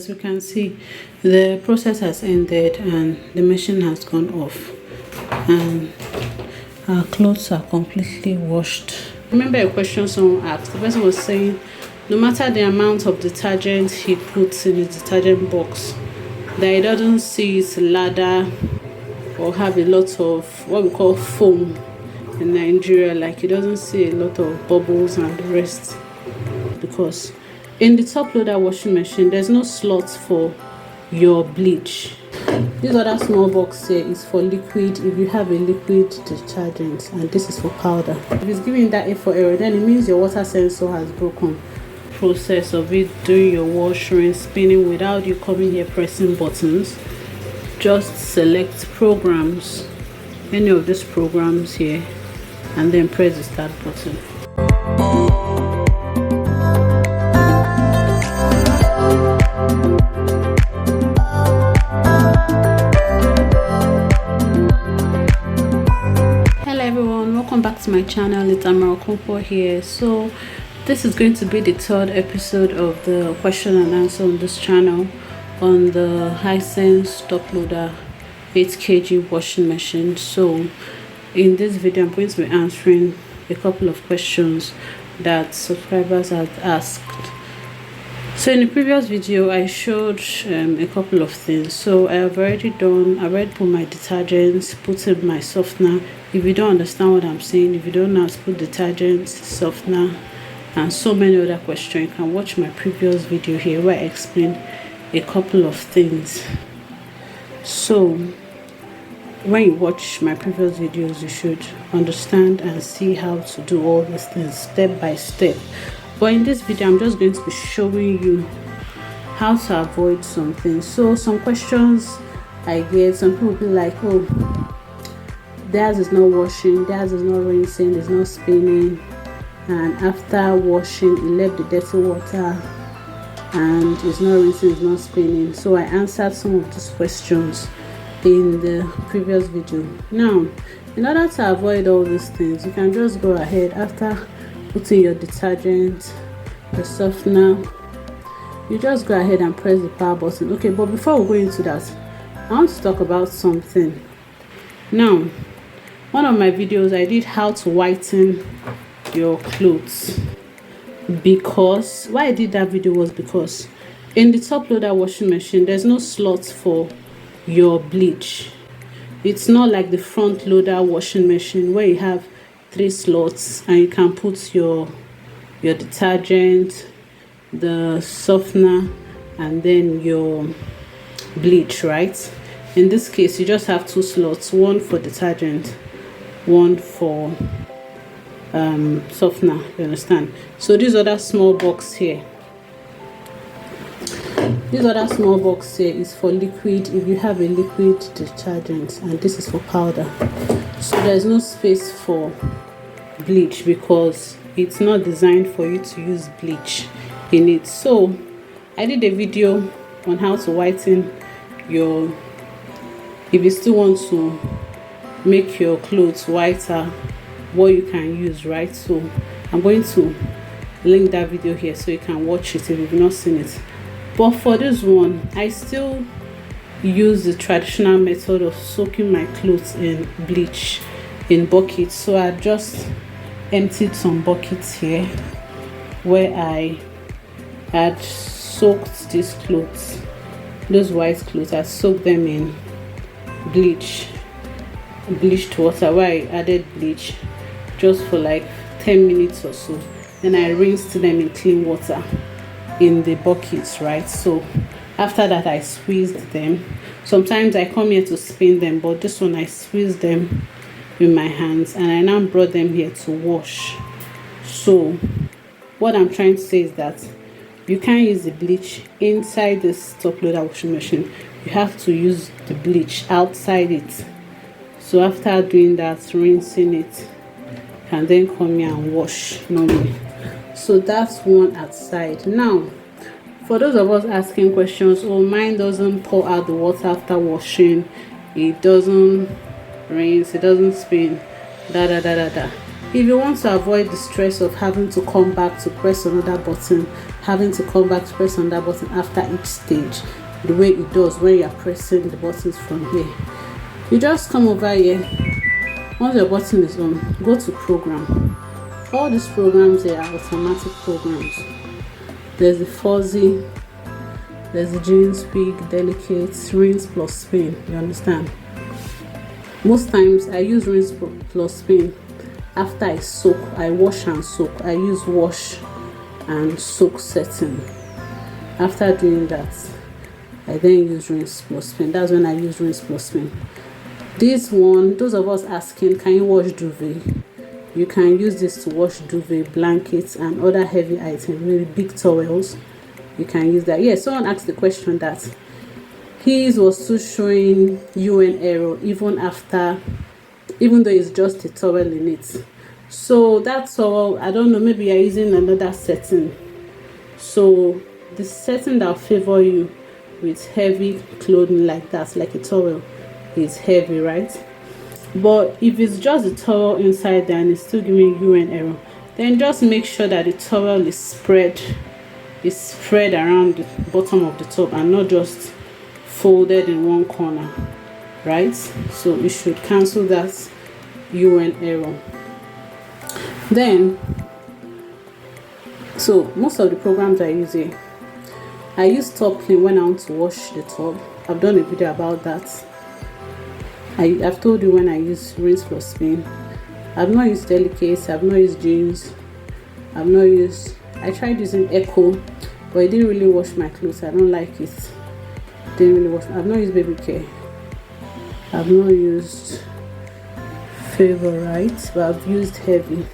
as you can see, the process has ended and the machine has gone off and our clothes are completely washed. Remember a question someone asked. The person was saying no matter the amount of detergent he puts in his detergent box, that he doesn't see it lather or have a lot of what we call foam in Nigeria. Like, he doesn't see a lot of bubbles and the rest, because in the top loader washing machine there's no slot for your bleach. This other small box here is for liquid, if you have a liquid detergent, and this is for powder. If it's giving that A4 error, then it means your water sensor has broken. Process of it doing your wash, rinse, spinning without you coming here pressing buttons. Just select programs, any of these programs here, and then press the start button. Hello everyone, welcome back to my channel. It's Amara here. So this is going to be the third episode of the question and answer on this channel on the Hisense top loader 8 kg washing machine. So in this video I'm going to be answering a couple of questions that subscribers had asked. So in the previous video I showed a couple of things. So I've already put my detergents, put in my softener. If you don't understand what I'm saying, if you don't know how to put detergents, softener and so many other questions, you can watch my previous video here where I explained a couple of things. So when you watch my previous videos, you should understand and see how to do all these things step by step. But in this video I'm just going to be showing you how to avoid some things. So some questions I get, some people will be like, oh, theirs is not washing, theirs is not rinsing, it's not spinning, and after washing it left the dirty water and it's not rinsing, it's not spinning. So I answered some of these questions in the previous video. Now, in order to avoid all these things, you can just go ahead after putting your detergent, the softener, you just go ahead and press the power button. Okay, but before we go into that, I want to talk about something. Now, one of my videos I did how to whiten your clothes, because why I did that video was because in the top loader washing machine there's no slot for your bleach. It's not like the front loader washing machine where you have 3 slots and you can put your detergent, the softener, and then your bleach, right? In this case you just have 2 slots, one for detergent, one for softener, you understand? So this other small box here, is for liquid, if you have a liquid detergent, and this is for powder. So there's no space for bleach because it's not designed for you to use bleach in it. So I did a video on how to whiten your, if you still want to make your clothes whiter, what you can use, right? So I'm going to link that video here so you can watch it if you've not seen it. But for this one, I still use the traditional method of soaking my clothes in bleach in buckets. So I just emptied some buckets here where I had soaked these clothes, those white clothes. I soaked them in bleached water, where I added bleach just for like 10 minutes or so. Then I rinsed them in clean water in the buckets, right? So after that I squeezed them. Sometimes I come here to spin them, but this one I squeezed them with my hands and I now brought them here to wash. So what I'm trying to say is that you can't use the bleach inside this top loader washing machine. You have to use the bleach outside it. So after doing that, rinsing it, and then come here and wash normally. So that's one outside. Now for those of us asking questions, oh, mine doesn't pour out the water after washing, it doesn't rinse, it doesn't spin, If you want to avoid the stress of having to come back to press another button having to come back to press on that button after each stage, the way it does when you are pressing the buttons from here. You just come over here. Once your button is on, go to program. All these programs here are automatic programs. There's the fuzzy, there's the jeans wig, delicate, rinse plus spin. You understand? Most times I use rinse plus spin after I soak. I wash and soak. I use wash and soak setting. After doing that, I then use rinse plus spin. That's when I use rinse plus spin. This one, those of us asking, can you wash duvet? You can use this to wash duvet, blankets, and other heavy items, maybe big towels. You can use that. Yes, someone asked the question that his was still showing UN error even though it's just a towel in it. So that's all. I don't know, maybe you're using another setting. So the setting that will favor you with heavy clothing like that, like a towel, is heavy, right? But if it's just the towel inside there and it's still giving you an error, then just make sure that the towel is spread around the bottom of the top and not just folded in one corner, right? So you should cancel that UN error. Then, so most of the programs I use here, I use top clean when I want to wash the tub. I've done a video about that. I've told you when I use rinse plus spin. I've not used delicate, I've not used jeans, I tried using Echo, but it didn't really wash my clothes. I don't like it. Didn't really wash. I've not used baby care. I've not used Favorite, but I've used heavy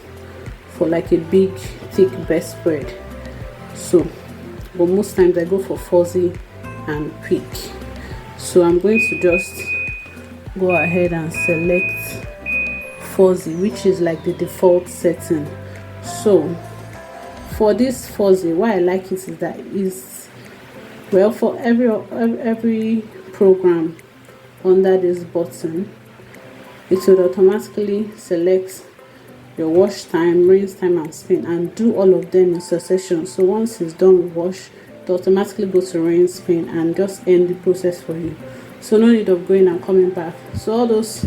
for like a big thick bedspread. So, but most times I go for fuzzy and quick. So I'm going to just go ahead and select fuzzy, which is like the default setting. So for this fuzzy, why I like it is that is, well, for every program under this button, it will automatically select your wash time, rinse time, and spin, and do all of them in succession. So once it's done with wash, it automatically go to rinse, spin, and just end the process for you. So no need of going and coming back. So all those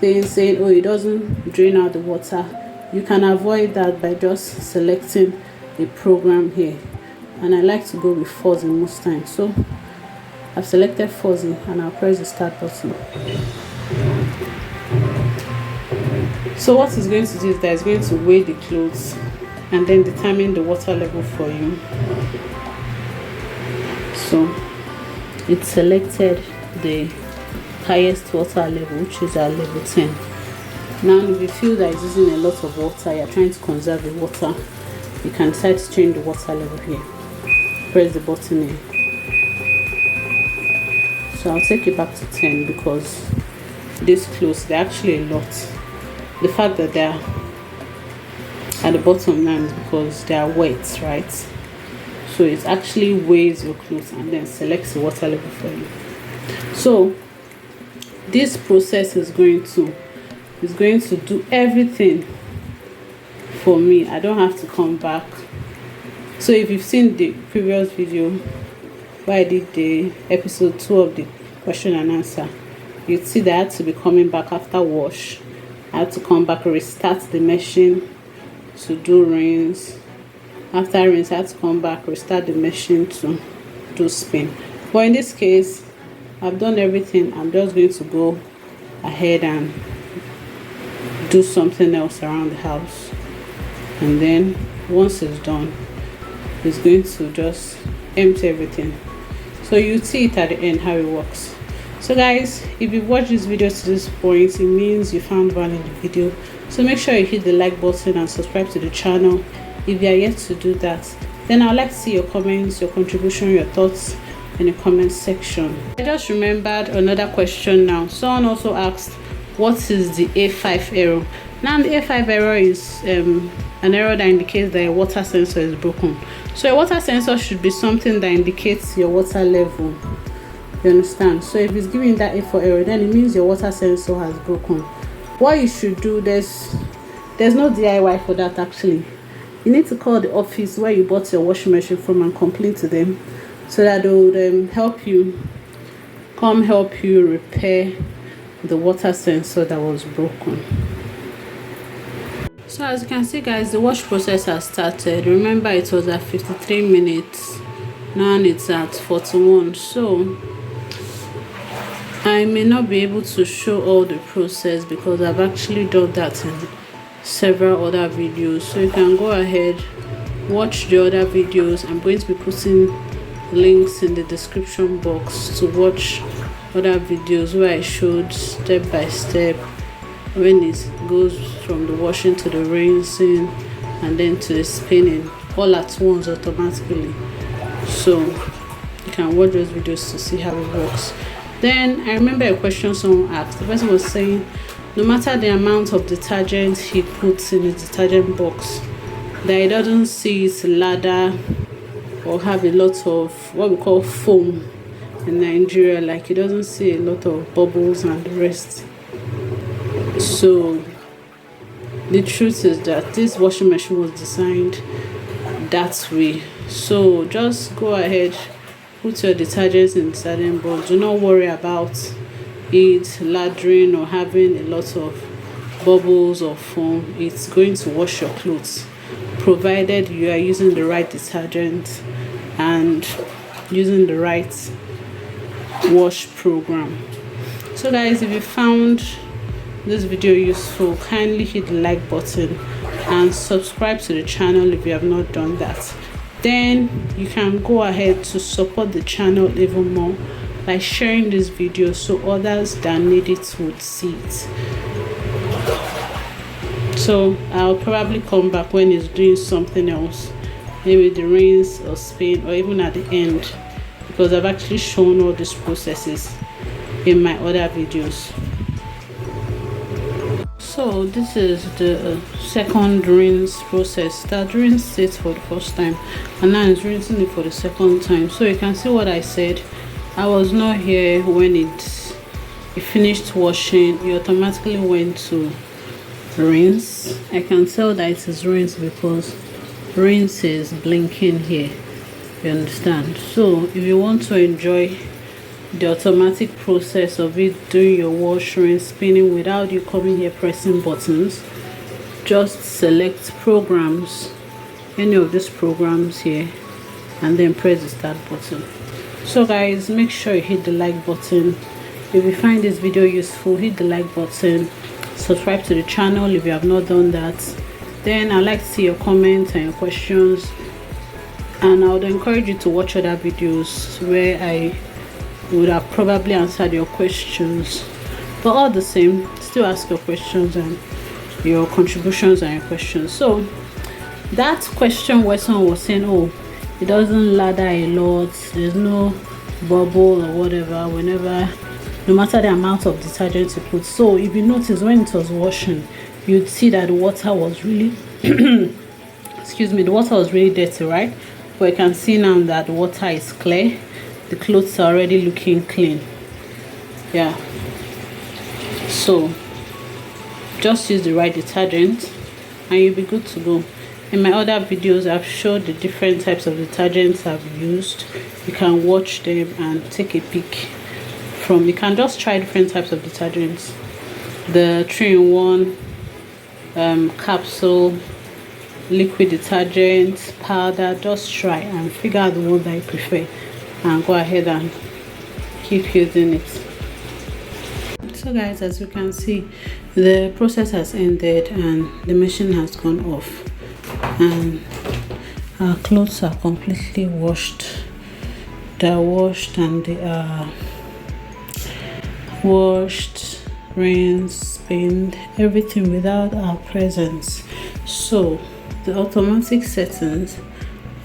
things saying, oh, it doesn't drain out the water, you can avoid that by just selecting a program here. And I like to go with fuzzy most times. So I've selected fuzzy and I'll press the start button. So what it's going to do is that it's going to weigh the clothes and then determine the water level for you. So it selected the highest water level, which is at level 10. Now if you feel that it's using a lot of water, you're trying to conserve the water, you can decide to change the water level here. Press the button here. So I'll take it back to 10 because these clothes, they're actually a lot. The fact that they're at the bottom now is because they are wet, right? So it actually weighs your clothes and then selects the water level for you. So this process is going to do everything for me. I don't have to come back. So if you've seen the previous video where I did the episode 2 of the question and answer, you'd see that I had to be coming back after wash. I had to come back, restart the machine to do rinse. After rinse, I had to come back, restart the machine to do spin. But in this case, I've done everything. I'm just going to go ahead and do something else around the house. And then once it's done, it's going to just empty everything. So you see it at the end how it works. So guys, if you've watched this video to this point, it means you found value in the video. So make sure you hit the like button and subscribe to the channel if you are yet to do that. Then I'd like to see your comments, your contribution, your thoughts in the comment section. I just remembered another question now. Someone also asked, what is the A5 error? Now the A5 error is an error that indicates that your water sensor is broken. So your water sensor should be something that indicates your water level. You understand? So if it's giving that A4 error, then it means your water sensor has broken. What you should do, there's no DIY for that actually. you need to call the office where you bought your washing machine from and complain to them, so that they would help you repair the water sensor that was broken. So as you can see, guys, the wash process has started. Remember, it was at 53 minutes. Now it's at 41. So I may not be able to show all the process because I've actually done that in several other videos. So you can go ahead, watch the other videos. I'm going to be putting links in the description box to watch other videos where I showed step by step when it goes from the washing to the rinsing and then to the spinning all at once automatically. So you can watch those videos to see how it works. Then I remember a question someone asked. The person was saying, no matter the amount of detergent he puts in his detergent box, that he doesn't see its ladder or have a lot of what we call foam in Nigeria. Like, he doesn't see a lot of bubbles and the rest. So the truth is that this washing machine was designed that way. So just go ahead, put your detergents in the detergent box. Do not worry about it lathering or having a lot of bubbles or foam. It's going to wash your clothes, provided you are using the right detergent and using the right wash program. So guys, if you found this video useful, kindly hit the like button and subscribe to the channel if you have not done that. Then you can go ahead to support the channel even more by sharing this video so others that need it would see it. So I'll probably come back when it's doing something else, maybe the rinse or spin, or even at the end, because I've actually shown all these processes in my other videos. So this is the second rinse process. That rinsed it for the first time and now it's rinsing it for the second time. So you can see what I said. I was not here when it finished washing. It automatically went to rinse. I can tell that it is rinse because rinse is blinking here, you understand. So if you want to enjoy the automatic process of it doing your wash, rinse, spinning without you coming here pressing buttons, just select programs, any of these programs here, and then press the start button. So guys, make sure you hit the like button. If you find this video useful, hit the like button, subscribe to the channel if you have not done that. Then I'd like to see your comments and your questions, and I would encourage you to watch other videos where I would have probably answered your questions, but all the same, still ask your questions and your contributions and your questions. So that question where someone was saying, oh, it doesn't lather a lot, there's no bubble or whatever whenever, no matter the amount of detergent you put. So if you notice, when it was washing, you'd see that the water was really excuse me, the water was really dirty, right? But you can see now that the water is clear. The clothes are already looking clean. Yeah, so just use the right detergent and you'll be good to go. In my other videos, I've showed the different types of detergents I've used. You can watch them and take a peek from. You can just try different types of detergents, the 3-in-1 capsule, liquid detergent, powder. Just try and figure out the one that you prefer and go ahead and keep using it. So guys, as you can see, the process has ended and the machine has gone off and our clothes are completely washed. They're washed and they are washed, rinsed, spinned, everything without our presence. So the automatic settings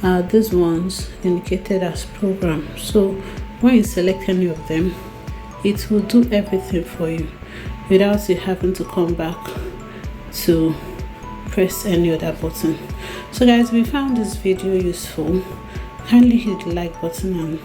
are these ones indicated as program. So when you select any of them, it will do everything for you without you having to come back to press any other button. So guys, if you found this video useful, kindly hit the like button and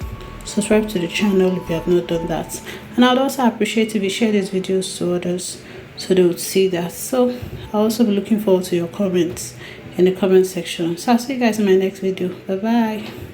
subscribe to the channel if you have not done that. And I'd also appreciate if you share these videos to others so they would see that. So I'll also be looking forward to your comments in the comment section. So I'll see you guys in my next video. Bye bye.